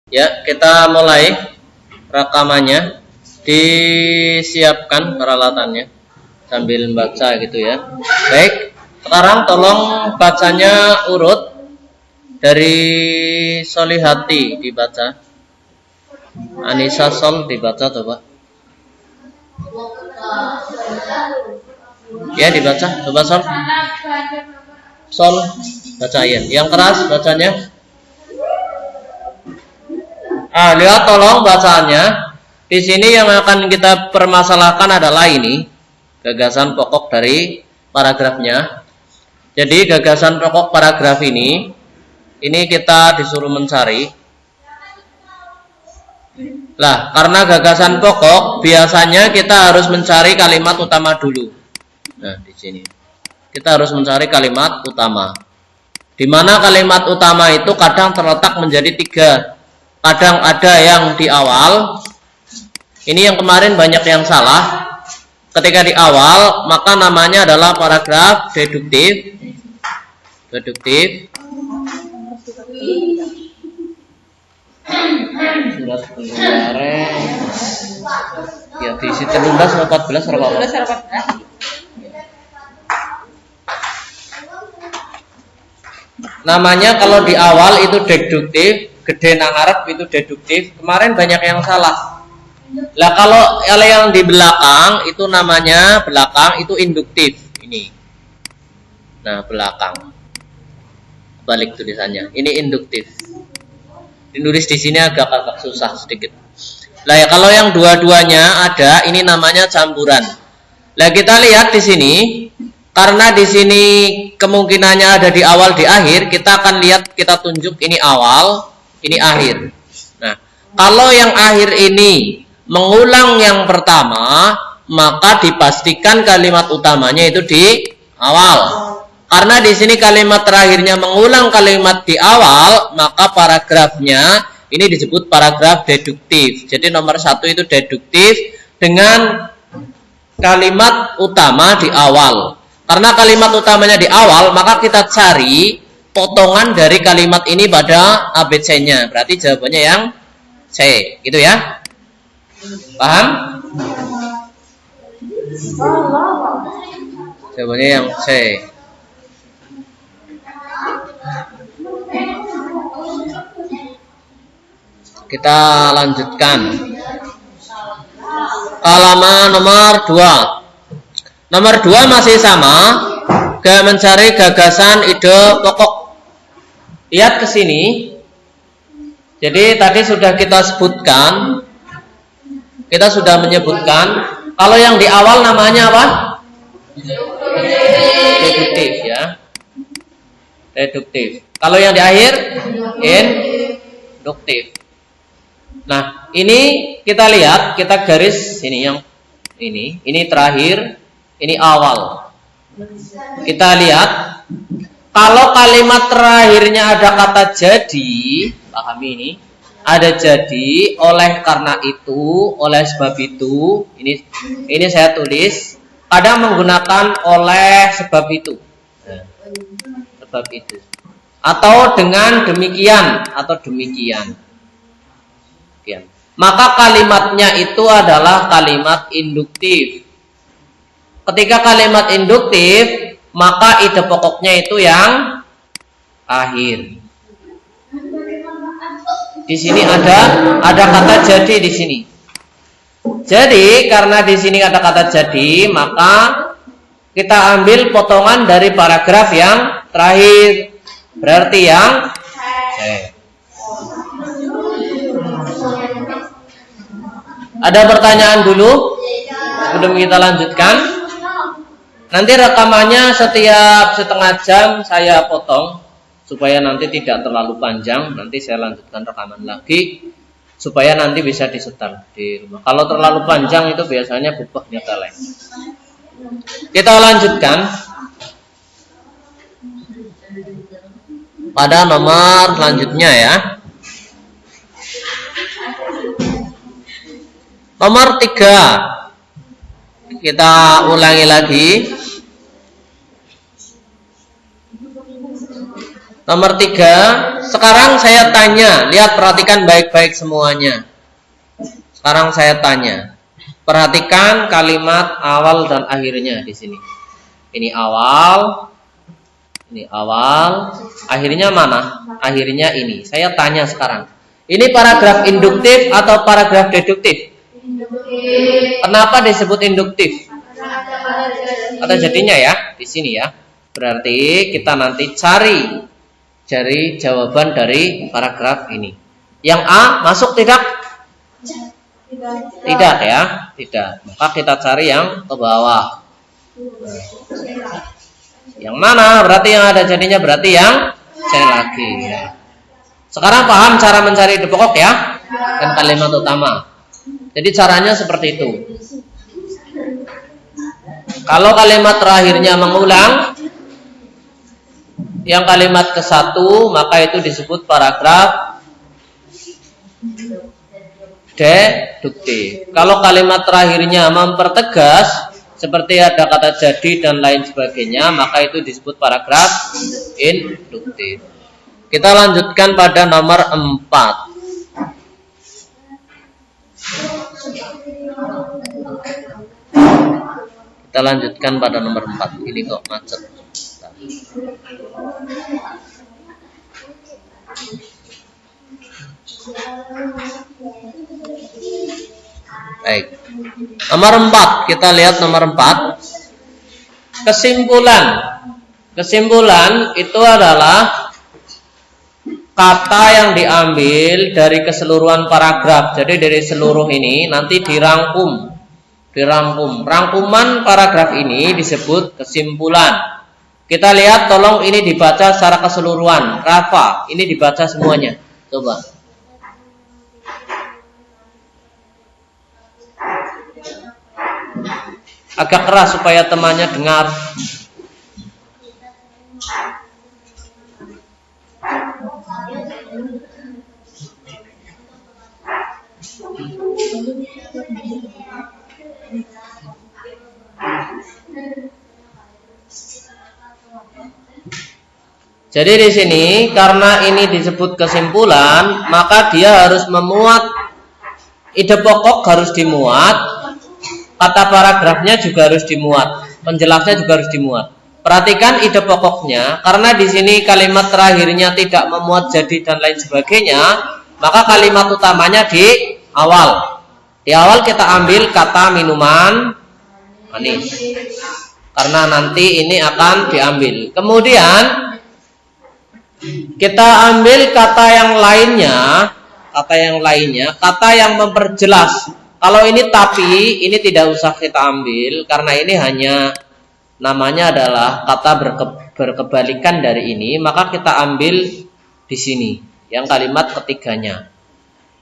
Ya, kita mulai rekamannya. Disiapkan peralatannya sambil baca gitu ya. Baik, sekarang tolong bacanya urut dari Solihati dibaca. Anissa Sol dibaca coba. Ya dibaca, coba Sol. Sol bacain. Yang keras bacanya. Lihat tolong bacaannya. Di sini yang akan kita permasalahkan adalah ini gagasan pokok dari paragrafnya. Jadi gagasan pokok paragraf ini kita disuruh mencari. Lah, karena gagasan pokok biasanya kita harus mencari kalimat utama dulu. Nah, di sini kita harus mencari kalimat utama. Di mana kalimat utama itu kadang terletak menjadi 3. Kadang ada yang di awal. Ini yang kemarin banyak yang salah. Ketika di awal, maka namanya adalah paragraf deduktif. Surat kemarin. Ya diisi 13 atau 14 berapa? 14. Namanya kalau di awal itu deduktif, gede nang arep itu deduktif. Kemarin banyak yang salah. Lah kalau yang di belakang itu namanya belakang itu induktif ini. Nah, belakang. Balik tulisannya. Ini induktif. Ditulis di sini agak susah sedikit. Lah ya kalau yang dua-duanya ada ini namanya campuran. Lah kita lihat di sini karena di sini kemungkinannya ada di awal di akhir, kita akan lihat kita tunjuk ini awal, ini akhir. Nah, kalau yang akhir ini mengulang yang pertama, maka dipastikan kalimat utamanya itu di awal. Karena di sini kalimat terakhirnya mengulang kalimat di awal, maka paragrafnya ini disebut paragraf deduktif. Jadi nomor 1 itu deduktif dengan kalimat utama di awal. Karena kalimat utamanya di awal, maka kita cari potongan dari kalimat ini pada ABC-nya. Berarti jawabannya yang C, gitu ya. Paham? Jawabannya yang C. Kita lanjutkan. Halaman nomor 2. Nomor 2 masih sama. Mencari gagasan ide pokok. Lihat ke sini. Jadi tadi sudah kita sebutkan. Kita sudah menyebutkan kalau yang di awal namanya apa? Deduktif ya. Deduktif. Kalau yang di akhir induktif. Nah, ini kita lihat, kita garis ini yang ini terakhir, ini awal. Kita lihat kalau kalimat terakhirnya ada kata jadi, pahami ini. Ada jadi, oleh karena itu, oleh sebab itu, ini saya tulis, kadang menggunakan oleh sebab itu. Nah, sebab itu. Atau dengan demikian, atau demikian. Maka kalimatnya itu adalah kalimat induktif. Ketika kalimat induktif, maka ide pokoknya itu yang akhir. Di sini ada kata jadi di sini. Jadi karena di sini ada kata jadi, maka kita ambil potongan dari paragraf yang terakhir. Berarti yang C. Ada pertanyaan dulu sebelum kita lanjutkan. Nanti rekamannya setiap setengah jam saya potong supaya nanti tidak terlalu panjang. Nanti saya lanjutkan rekaman lagi supaya nanti bisa disetel di rumah. Kalau terlalu panjang itu biasanya bubahnya keleng. Kita lanjutkan pada nomor selanjutnya ya. Nomor 3. Kita ulangi lagi. Nomor 3, sekarang saya tanya, lihat perhatikan baik-baik semuanya. Sekarang saya tanya, perhatikan kalimat awal dan akhirnya di sini. Ini awal, akhirnya mana? Akhirnya ini. Saya tanya sekarang, ini paragraf induktif atau paragraf deduktif? Induktif. Kenapa disebut induktif? Kata jadinya ya, di sini ya. Berarti kita nanti cari jawaban dari paragraf ini. Yang A masuk tidak? Tidak ya, tidak. Maka kita cari yang ke bawah. Yang mana? Berarti yang ada jadinya berarti yang C lagi ya. Sekarang paham cara mencari ide pokok ya? Dan kalimat utama. Jadi caranya seperti itu. Kalau kalimat terakhirnya mengulang, yang kalimat ke-1, maka itu disebut paragraf deduktif. Kalau kalimat terakhirnya mempertegas, seperti ada kata jadi dan lain sebagainya, maka itu disebut paragraf induktif. Kita lanjutkan pada nomor 4. Kita lanjutkan pada nomor 4. Ini kok macet. Baik. Nomor 4, kita lihat nomor 4. Kesimpulan. Kesimpulan itu adalah kata yang diambil dari keseluruhan paragraf. Jadi dari seluruh ini nanti dirangkum. Rangkuman paragraf ini disebut kesimpulan. Kita lihat, tolong ini dibaca secara keseluruhan. Rafa, ini dibaca semuanya. Coba. Agak keras supaya temannya dengar. Jadi di sini karena ini disebut kesimpulan, maka dia harus memuat ide pokok, harus dimuat, kata paragrafnya juga harus dimuat, penjelasnya juga harus dimuat. Perhatikan ide pokoknya, karena di sini kalimat terakhirnya tidak memuat jadi dan lain sebagainya, maka kalimat utamanya di awal. Di awal kita ambil kata minuman manis, karena nanti ini akan diambil. Kemudian kita ambil kata yang lainnya, kata yang memperjelas. Kalau ini tapi, ini tidak usah kita ambil karena ini hanya namanya adalah kata berkebalikan dari ini, maka kita ambil di sini yang kalimat ketiganya.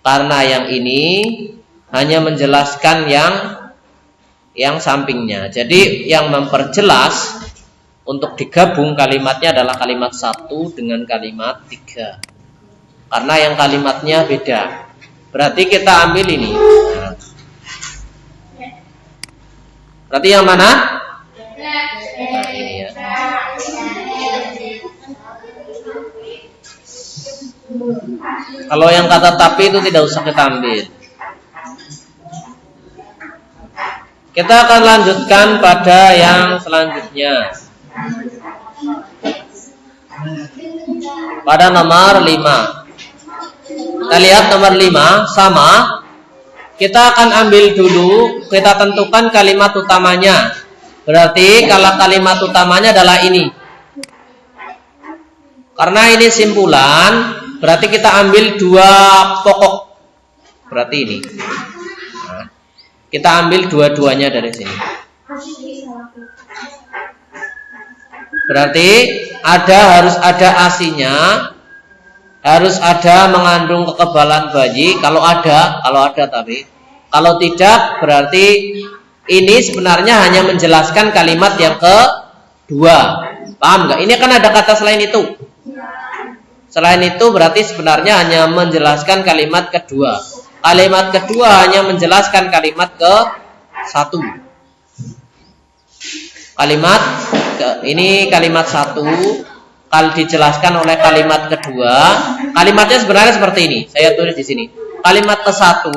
Karena yang ini hanya menjelaskan yang sampingnya. Jadi yang memperjelas untuk digabung kalimatnya adalah kalimat 1 dengan kalimat 3. Karena yang kalimatnya beda. Berarti kita ambil ini. Nah. Berarti yang mana? Nah, ini ya. Kalau yang kata tapi itu tidak usah kita ambil. Kita akan lanjutkan pada yang selanjutnya. Pada nomor 5. Kita lihat nomor 5 sama. Kita akan ambil dulu, kita tentukan kalimat utamanya. Berarti kalau kalimat utamanya adalah ini. Karena ini simpulan, berarti kita ambil 2 pokok. Berarti ini. Nah, kita ambil dua-duanya dari sini. Berarti harus ada asinya, harus ada mengandung kekebalan bayi. Kalau ada tapi kalau tidak berarti ini sebenarnya hanya menjelaskan kalimat yang kedua. Paham nggak? Ini kan ada kata selain itu. Selain itu berarti sebenarnya hanya menjelaskan kalimat kedua. Kalimat kedua hanya menjelaskan kalimat ke-1. Kalimat ini kalimat 1, kalau dijelaskan oleh kalimat kedua. Kalimatnya sebenarnya seperti ini. Saya tulis di sini. Kalimat ke-1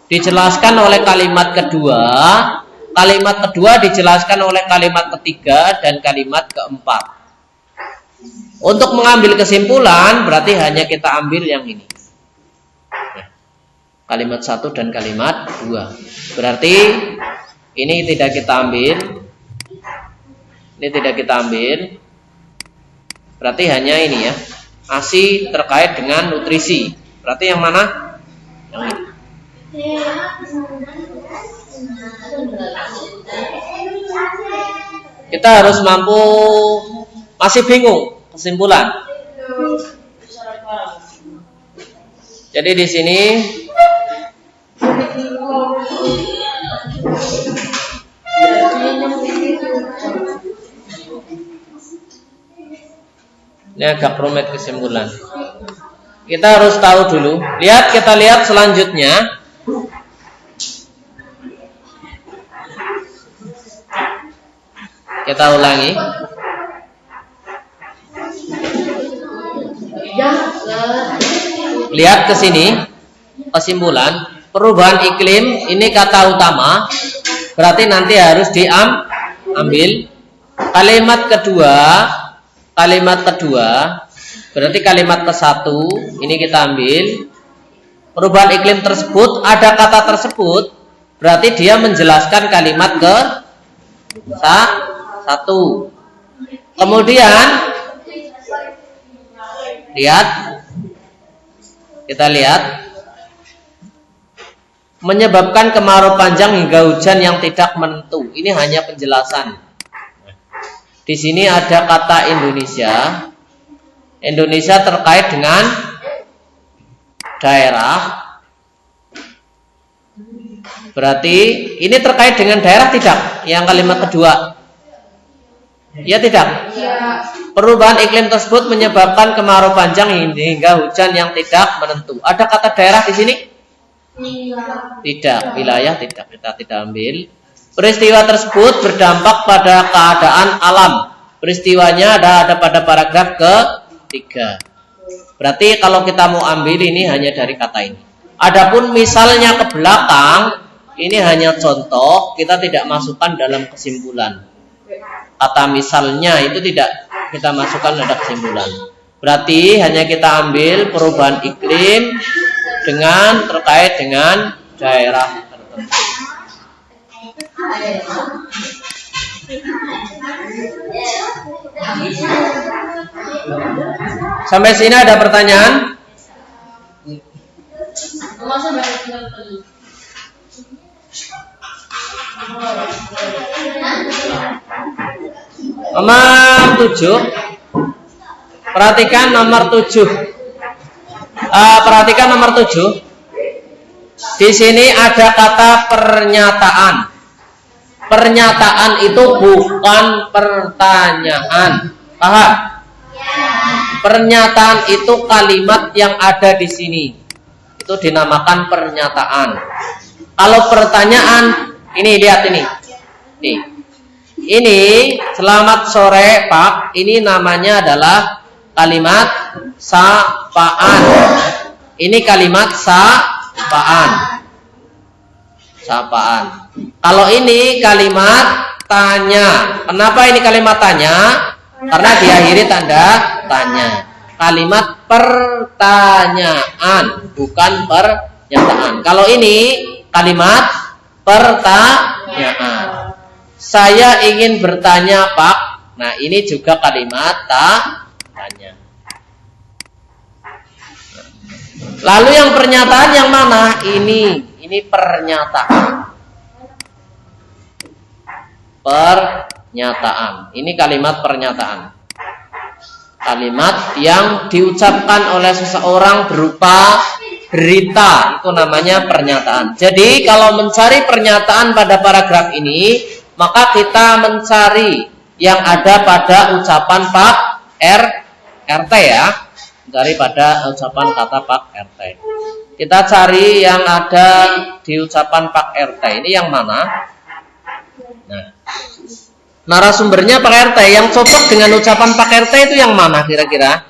dijelaskan oleh kalimat kedua. Kalimat kedua dijelaskan oleh kalimat ketiga dan kalimat keempat. Untuk mengambil kesimpulan berarti hanya kita ambil yang ini. Kalimat 1 dan kalimat 2. Berarti ini tidak kita ambil. Ini tidak kita ambil. Berarti hanya ini ya. ASI terkait dengan nutrisi. Berarti yang mana? Yang ini. Kita harus mampu, masih bingung kesimpulan. Jadi di sini ini agak rumit kesimpulan. Kita harus tahu dulu. Kita lihat selanjutnya. Kita ulangi. Lihat ke sini. Kesimpulan. Perubahan iklim ini kata utama. Berarti nanti harus diambil. Kalimat kedua. Berarti kalimat ke-1 ini kita ambil. Perubahan iklim tersebut, ada kata tersebut, berarti dia menjelaskan kalimat ke-1. Kemudian kita lihat menyebabkan kemarau panjang hingga hujan yang tidak menentu. Ini hanya penjelasan. Di sini ada kata Indonesia. Indonesia terkait dengan daerah. Berarti ini terkait dengan daerah tidak? Yang kalimat kedua. Ya tidak? Ya. Perubahan iklim tersebut menyebabkan kemarau panjang hingga hujan yang tidak menentu. Ada kata daerah di sini? Tidak. Wilayah tidak. Kita tidak ambil. Peristiwa tersebut berdampak pada keadaan alam. Peristiwanya ada pada paragraf ke-3. Berarti kalau kita mau ambil ini hanya dari kata ini. Adapun misalnya ke belakang, ini hanya contoh, kita tidak masukkan dalam kesimpulan. Kata misalnya itu tidak kita masukkan dalam kesimpulan. Berarti hanya kita ambil perubahan iklim dengan terkait dengan daerah tertentu. Sampai sini ada pertanyaan? Nomor 7. Perhatikan nomor 7. Perhatikan nomor 7. Di sini ada kata pernyataan. Pernyataan itu bukan pertanyaan. Paham? Pernyataan itu kalimat yang ada di sini. Itu dinamakan pernyataan. Kalau pertanyaan, ini lihat ini. Nih. Ini selamat sore Pak. Ini namanya adalah kalimat sapaan. Ini kalimat sapaan. Sapaan. Kalau ini kalimat tanya. Kenapa ini kalimat tanya? Karena diakhiri tanda tanya. Kalimat pertanyaan, bukan pernyataan. Kalau ini kalimat pertanyaan. Saya ingin bertanya Pak. Nah ini juga kalimat tanya. Lalu yang pernyataan yang mana? Ini pernyataan. Pernyataan. Ini kalimat pernyataan. Kalimat yang diucapkan oleh seseorang berupa berita. Itu namanya pernyataan. Jadi kalau mencari pernyataan pada paragraf ini, maka kita mencari yang ada pada ucapan Pak RT ya. Mencari pada ucapan kata Pak RT. Kita cari yang ada di ucapan Pak RT. Ini yang mana? Nah, Narasumbernya Pak RT. Yang cocok dengan ucapan Pak RT itu yang mana kira-kira?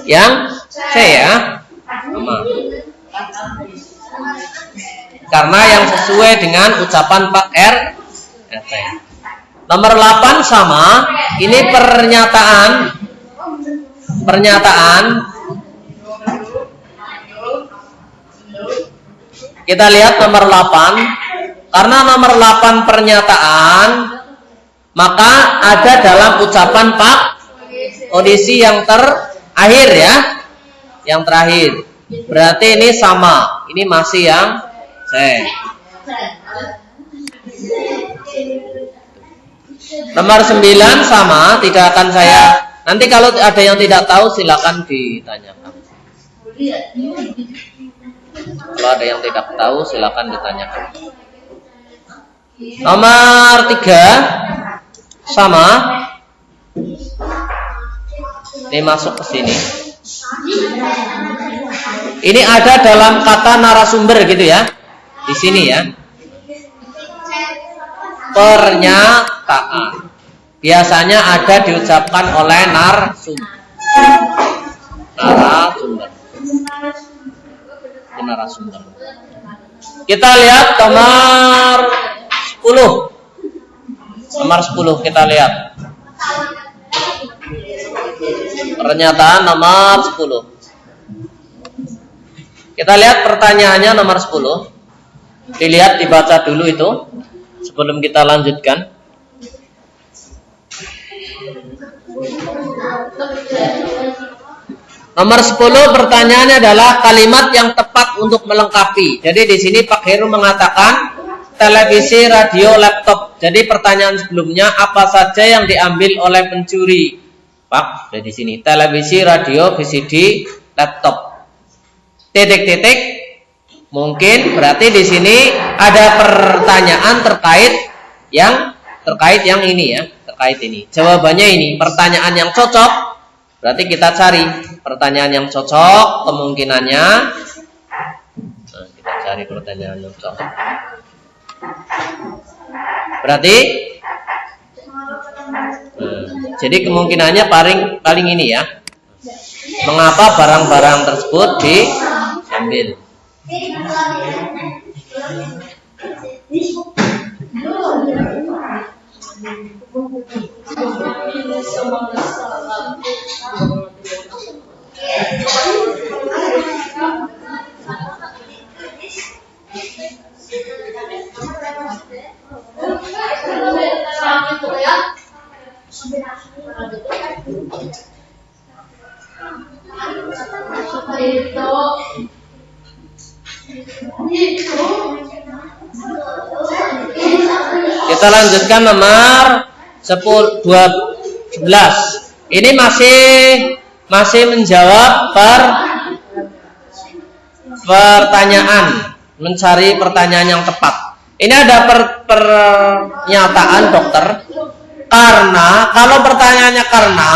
Yang C ya. Sama. Karena yang sesuai dengan ucapan Pak RT. Nomor 8 sama. Ini pernyataan. Kita lihat nomor 8. Karena nomor 8 pernyataan, maka ada dalam ucapan Pak kondisi yang terakhir ya. Yang terakhir. Berarti ini sama. Ini masih yang C. Nomor 9 sama, tidak akan saya. Nanti kalau ada yang tidak tahu silakan ditanyakan. Kalau ada yang tidak tahu silakan ditanyakan. Nomor 3 sama. Ini masuk ke sini. Ini ada dalam kata narasumber gitu ya. Di sini ya. Pernyataan. Biasanya ada diucapkan oleh narasumber. Narasumber. Kita lihat nomor 10. Nomor 10 kita lihat. Pernyataan nomor 10. Kita lihat pertanyaannya nomor 10. Dilihat, dibaca dulu itu sebelum kita lanjutkan. Nomor 10 pertanyaannya adalah kalimat yang tepat untuk melengkapi. Jadi di sini Pak Heru mengatakan televisi, radio, laptop. Jadi pertanyaan sebelumnya apa saja yang diambil oleh pencuri? Pak, dari sini televisi, radio, VCD, laptop. Titik-titik. Mungkin berarti di sini ada pertanyaan terkait yang ini ya, terkait ini. Jawabannya ini pertanyaan yang cocok. Berarti kita cari pertanyaan yang cocok, kemungkinannya. Nah, kita cari pertanyaan yang cocok. Berarti jadi kemungkinannya paling ini ya. Mengapa barang-barang tersebut diambil? Kita lanjutkan nomor 11. Ini masih menjawab pertanyaan, mencari pertanyaan yang tepat. Ini ada pernyataan dokter. Karena, kalau pertanyaannya karena,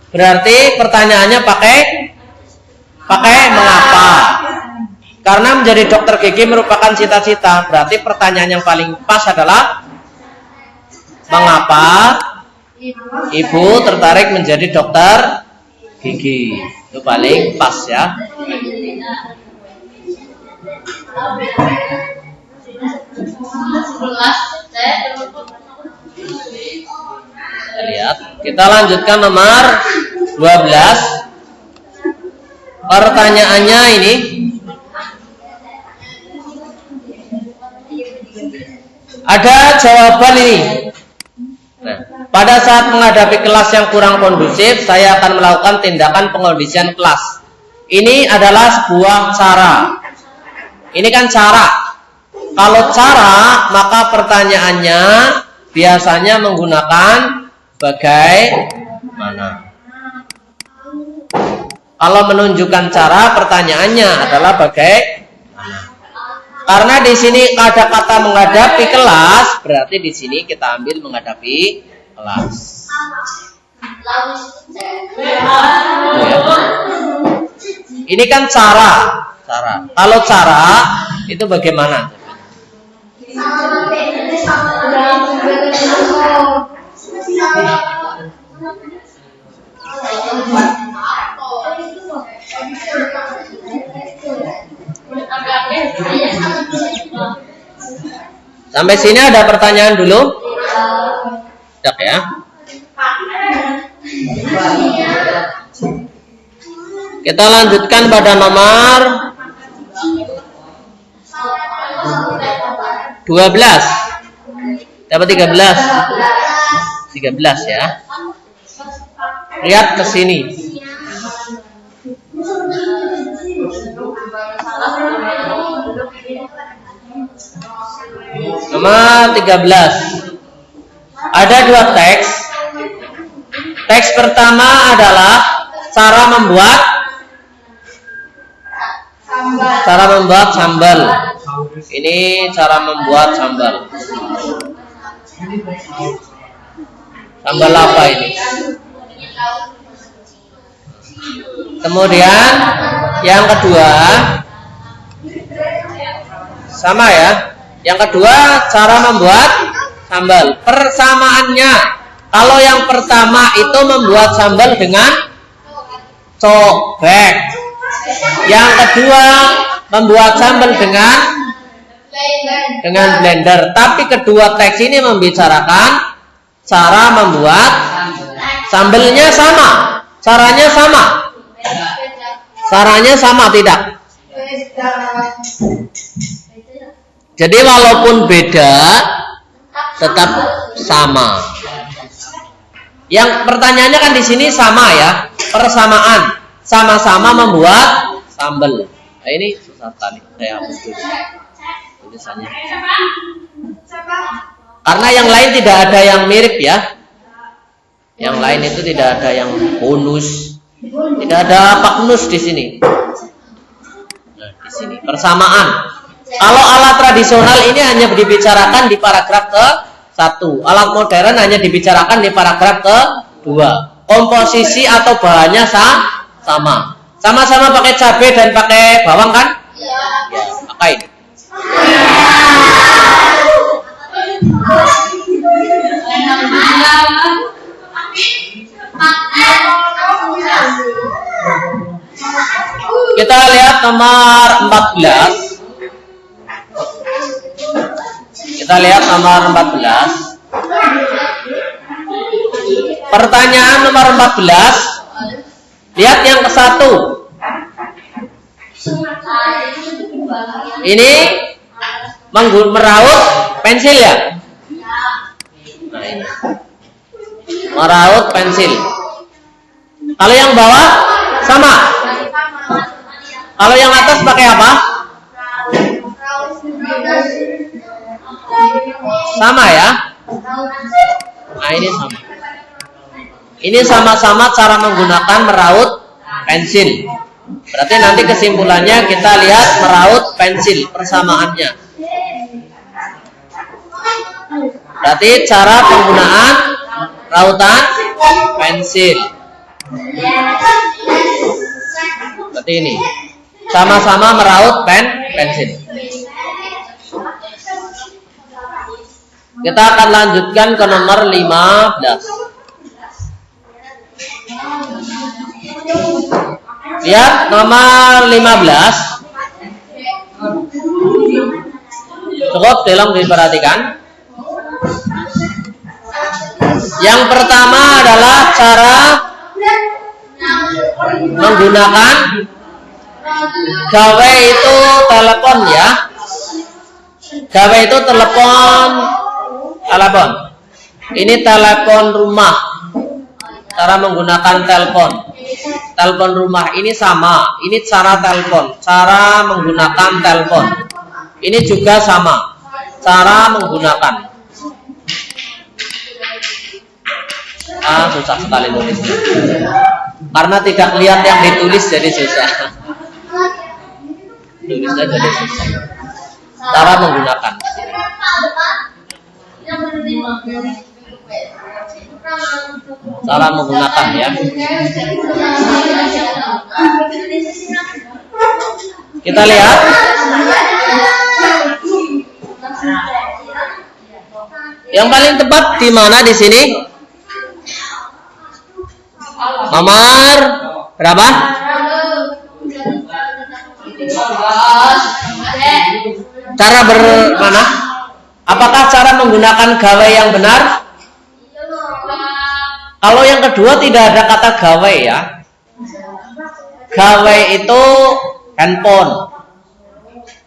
berarti pertanyaannya pakai mengapa. Karena menjadi dokter gigi merupakan cita-cita. Berarti pertanyaan yang paling pas adalah mengapa ibu tertarik menjadi dokter gigi. Itu paling pas ya. Kita lihat. Kita lanjutkan nomor 12. Pertanyaannya ini. Ada jawaban ini. Nah, pada saat menghadapi kelas yang kurang kondusif, saya akan melakukan tindakan pengondisian kelas. Ini adalah sebuah cara. Ini kan cara. Kalau cara, maka pertanyaannya biasanya menggunakan bagaimana. Kalau menunjukkan cara, pertanyaannya adalah bagaimana. Karena di sini ada kata menghadapi kelas, berarti di sini kita ambil menghadapi kelas. Ini kan cara. Kalau cara itu bagaimana? Sampai sini ada pertanyaan dulu? Tidak ya? Kita lanjutkan pada nomor 12. Dapat 13. 13 ya. Lihat ke sini. Nomor 13. Ada dua teks. Teks pertama adalah cara membuat sambal. Ini cara membuat sambal. Sambal apa ini? Kemudian yang kedua sama ya. Yang kedua cara membuat sambal. Persamaannya, kalau yang pertama itu membuat sambal dengan cobek. Yang kedua membuat sambal dengan blender. Tapi kedua teks ini membicarakan cara membuat sambalnya sama. Caranya sama. Caranya sama tidak? Jadi walaupun beda tetap sama. Yang pertanyaannya kan di sini sama ya, persamaan, sama-sama membuat sambal. Nah, ini susah sekali saya hapus dulu tulisannya. Karena yang lain tidak ada yang mirip ya. Yang lain itu tidak ada yang bonus, tidak ada paknus di sini. Nah, di sini persamaan. Kalau alat tradisional ini hanya dibicarakan di paragraf ke-1. Alat modern hanya dibicarakan di paragraf ke-2. Komposisi atau bahannya sama. Sama-sama pakai cabai dan pakai bawang kan? Ya, pakai ini. Kita lihat nomor 14. Kita lihat nomor 14. Pertanyaan nomor 14. Lihat yang ke-1. Ini meraut pensil ya? Nah, ini. Meraut pensil. Kalau yang bawah sama. Kalau yang atas pakai apa? Sama ya? Nah, ini sama. Ini sama-sama cara menggunakan meraut pensil. Berarti nanti kesimpulannya kita lihat meraut pensil, persamaannya. Berarti cara penggunaan rautan pensil. Berarti ini sama-sama meraut pensil. Kita akan lanjutkan ke nomor 15. Lihat nomor 15. Cukup tolong diperhatikan. Yang pertama adalah cara menggunakan gawe itu telepon ya. Gawe itu telepon. Ini telepon rumah. Cara menggunakan telepon rumah ini sama. Ini cara telepon, cara menggunakan telepon. Ini juga sama, cara menggunakan. Susah sekali nulisnya. Karena tidak lihat yang ditulis jadi susah. Tulisnya jadi susah. Cara menggunakan. Cara menggunakan ya. Kita lihat. Yang paling tepat di mana di sini? Nomor berapa? Cara bermana? Apakah cara menggunakan gawe yang benar? Kalau yang kedua tidak ada kata gawe ya. Gawe itu handphone.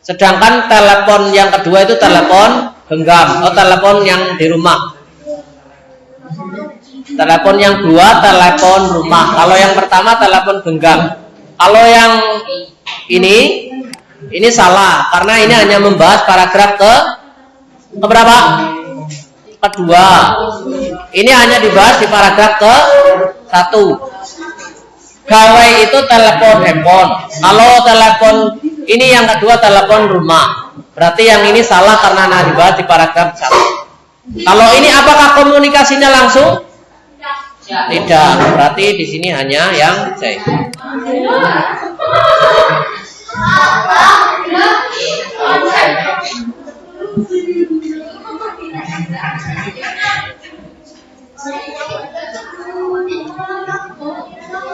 Sedangkan telepon yang kedua itu telepon genggam atau telepon yang di rumah. Telepon yang dua telepon rumah. Kalau yang pertama telepon genggam. Kalau yang ini salah karena ini hanya membahas paragraf ke berapa? Kedua. Ini hanya dibahas di paragraf ke 1. Gawe itu telepon handphone. Kalau telepon ini yang kedua telepon rumah. Berarti yang ini salah karena hanya dibahas di paragraf 1. Kalau ini apakah komunikasinya langsung? Tidak. Berarti di sini hanya yang C.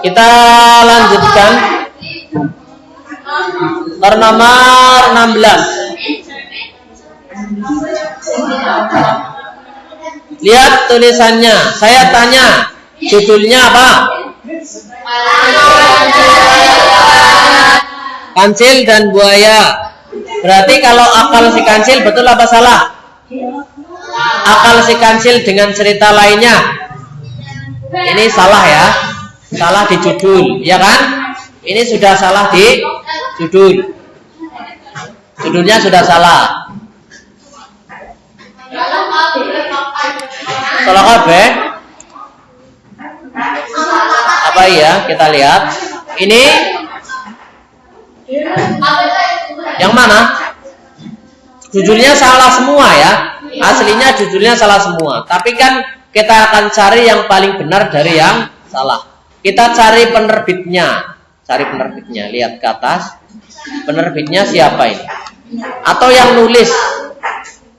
Kita lanjutkan nomor 16. Lihat tulisannya. Saya tanya, judulnya apa? Kancil dan buaya. Berarti kalau akal si kancil betul apa salah? Akal si kancil dengan cerita lainnya. Ini salah ya. Salah di judul, ya kan? Ini sudah salah di judul. Judulnya sudah salah. Salah kabeh. Apa ya? Kita lihat. Ini yang mana? Judulnya salah semua ya. Aslinya judulnya salah semua. Tapi kan kita akan cari yang paling benar dari yang salah. Kita cari penerbitnya. Cari penerbitnya. Lihat ke atas. Penerbitnya siapa ini? Atau yang nulis.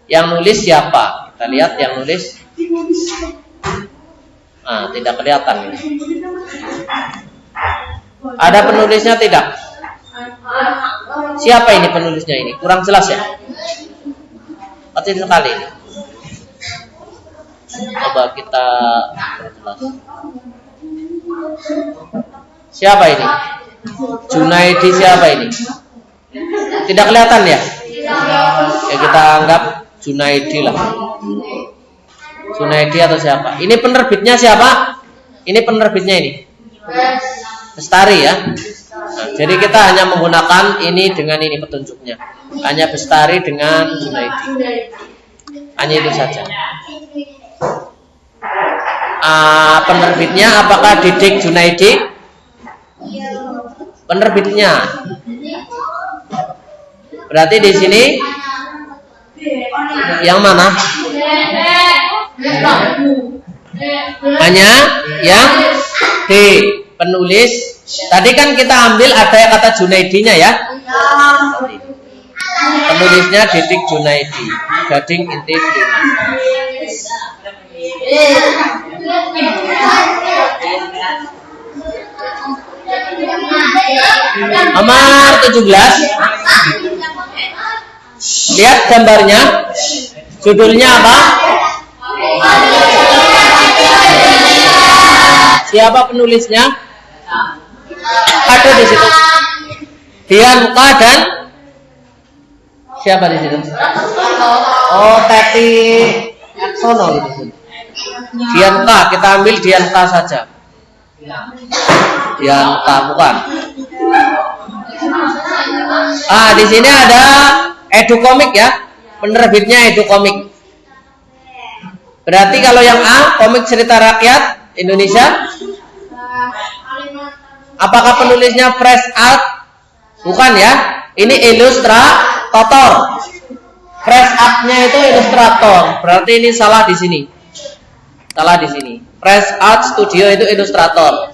Yang nulis siapa? Kita lihat yang nulis. Ah, tidak kelihatan ini. Ada penulisnya tidak? Siapa ini penulisnya ini? Kurang jelas ya? Kecil sekali ini. Coba kita jelas. Siapa ini? Junaidi siapa ini? Tidak kelihatan ya? Ya kita anggap Junaidi lah. Junaidi atau siapa? Ini penerbitnya siapa? Ini penerbitnya ini. Bestari ya. Nah, jadi kita hanya menggunakan ini dengan ini petunjuknya. Hanya Bestari dengan Junaidi. Hanya itu saja. Penerbitnya apakah Didik Junaidi? Penerbitnya. Berarti di sini yang mana? Hanya yang D. Penulis. Tadi kan kita ambil ada yang kata Junaidinya ya. Penulisnya Didik Junaidi. Gading inti 5. Nomor 17. Lihat gambarnya. Judulnya apa? Siapa penulisnya? Ada di situ. Dianka dan siapa di situ? Oh, Teti Sono di situ. Dianka, kita ambil Dianka saja. Dianka bukan. Di sini ada Edukomik ya. Penerbitnya Edukomik. Berarti kalau yang A, komik cerita rakyat Indonesia. Apakah penulisnya Fresh Art? Bukan ya. Ini ilustrator. Fresh Art-nya itu ilustrator. Berarti ini salah di sini. Salah di sini. Fresh Art Studio itu ilustrator.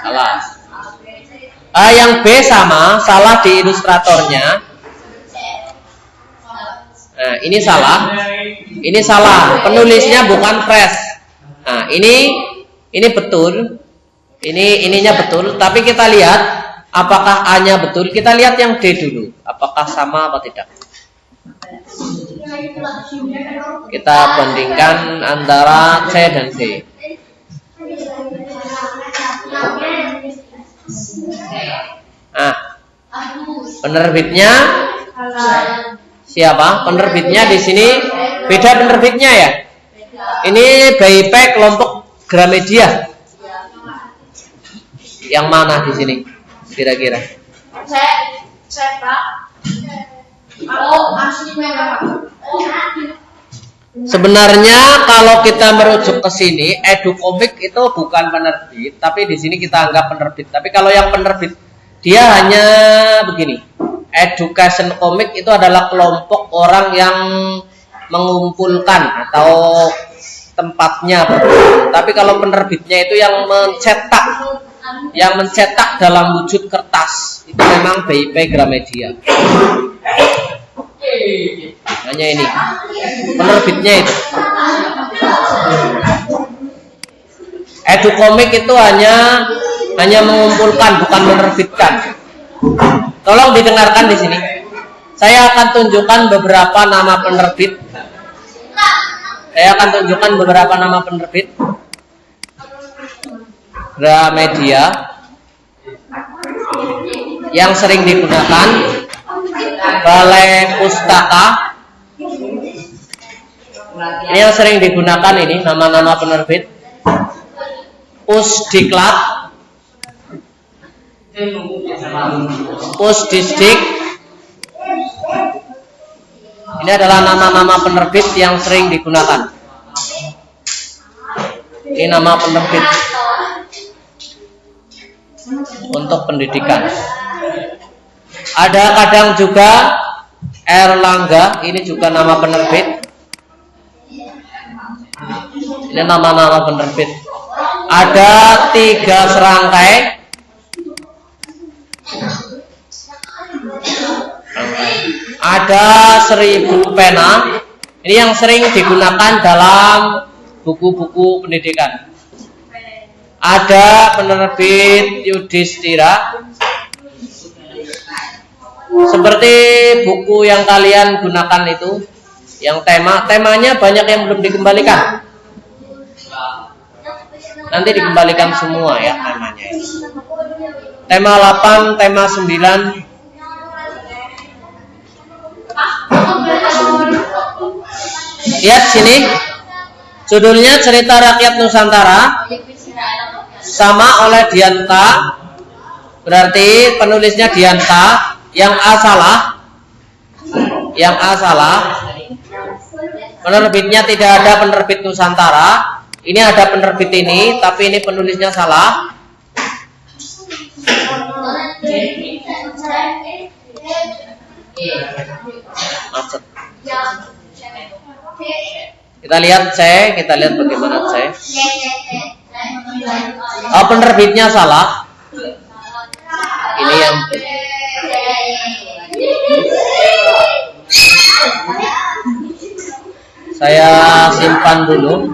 Salah. Yang B sama, salah di ilustratornya. Nah, ini salah. Ini salah. Penulisnya bukan fresh. Nah, ini betul. Ininya betul, tapi kita lihat apakah A-nya betul. Kita lihat yang D dulu. Apakah sama atau tidak. Kita bandingkan antara C dan D. Nah, penerbitnya siapa? Penerbitnya di sini beda penerbitnya ya. Ini BIP kelompok Gramedia. Yang mana di sini? Kira-kira? Sebenarnya kalau kita merujuk ke sini, Edukomik itu bukan penerbit, tapi di sini kita anggap penerbit. Tapi kalau yang penerbit, dia hanya begini. Education Comic itu adalah kelompok orang yang mengumpulkan atau tempatnya berkumpul. Tapi kalau penerbitnya itu yang mencetak dalam wujud kertas, itu memang BIP Gramedia. Hanya ini penerbitnya itu. Edukomik itu hanya mengumpulkan, bukan menerbitkan. Tolong didengarkan di sini. Saya akan tunjukkan beberapa nama penerbit. Gramedia yang sering digunakan. Balai Pustaka. Ini yang sering digunakan ini nama-nama penerbit. Pusdiklat, Pusdisdik. Ini adalah nama-nama penerbit yang sering digunakan. Ini nama penerbit untuk pendidikan. Ada kadang juga Erlangga, ini juga nama penerbit. Ini nama-nama penerbit. Ada 3 serangkai. Ada 1000 pena. Ini yang sering digunakan dalam buku-buku pendidikan. Ada penerbit Yudhistira. Seperti buku yang kalian gunakan itu, yang temanya banyak yang belum dikembalikan. Nanti dikembalikan semua ya temanya. Tema 8, tema 9. Lihat sini. Judulnya Cerita Rakyat Nusantara. Sama oleh Dianta. Berarti penulisnya Dianta. Yang A salah. Penerbitnya tidak ada penerbit Nusantara. Ini ada penerbit ini, tapi ini penulisnya salah. Macet. Kita lihat C, kita lihat bagaimana C. Oh, penerbitnya salah. Ini yang saya simpan dulu.